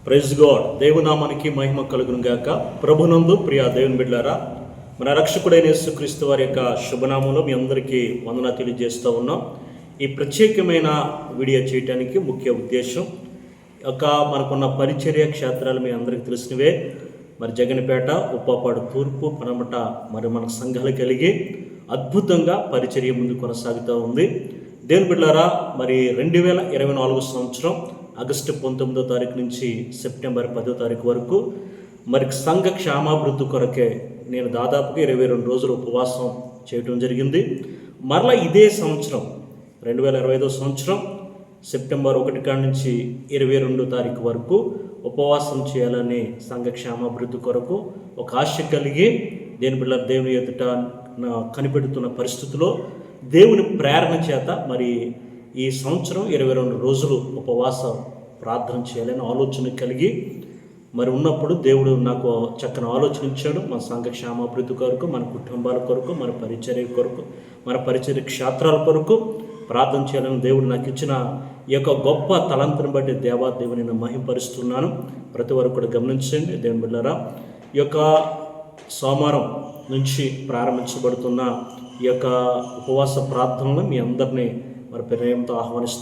Praise God. దేవునామానికి మహిమ కలుగును గాక. ప్రభునందు ప్రియ దేవుని బిడ్డలారా, మన రక్షకుడైన యేసుక్రీస్తు వారి యొక్క శుభనామంలో మీ అందరికీ వందన తెలియజేస్తూ ఉన్నాం. ఈ ప్రత్యేకమైన వీడియో చేయడానికి ముఖ్య ఉద్దేశం, మనకున్న పరిచర్య క్షేత్రాలు మీ అందరికీ తెలిసినవే. మరి జగన్పేట, ఉప్పాపాడు తూర్పు, పనమట మరి మన సంఘాలు కలిగి అద్భుతంగా పరిచర్య ముందు కొనసాగుతూ ఉంది. దేవుని బిడ్డలారా, మరి 2024 సంవత్సరం ఆగస్టు 19వ తారీఖు నుంచి సెప్టెంబర్ 10వ తారీఖు వరకు మరి సంఘ క్షేమాభివృద్ధి కొరకే నేను దాదాపుగా 22 రోజులు ఉపవాసం చేయడం జరిగింది. మరలా ఇదే సంవత్సరం 2025 సంవత్సరం సెప్టెంబర్ 1 కాడి నుంచి 22 తారీఖు వరకు ఉపవాసం చేయాలని సంఘ క్షేమాభివృద్ధి కొరకు ఒక ఆశ కలిగి దేవుని ఎదుట కనిపెడుతున్న పరిస్థితిలో దేవుని ప్రేరణ చేత మరి ఈ సంవత్సరం 22 రోజులు ఉపవాస ప్రార్థన చేయాలని ఆలోచన కలిగి మరి ఉన్నప్పుడు దేవుడు నాకు చక్కని ఆలోచన ఇచ్చాడు. మన సంఘ క్షేమాభివృద్ధి కొరకు, మన కుటుంబాల కొరకు, మన పరిచర్య కొరకు, మన పరిచర్య క్షేత్రాల కొరకు ప్రార్థన చేయాలని దేవుడు నాకు ఇచ్చిన ఈ యొక్క గొప్ప తలంతుని బట్టి దేవుని నేను మహింపరుస్తున్నాను. ప్రతి వరకు కూడా గమనించండి దేవుని బిడ్డలారా. ఈ యొక్క సోమవారం నుంచి ప్రారంభించబడుతున్న ఈ యొక్క ఉపవాస ప్రార్థనలు మీ అందరినీ మరి ప్రేమతో ఆహ్వానిస్తాను.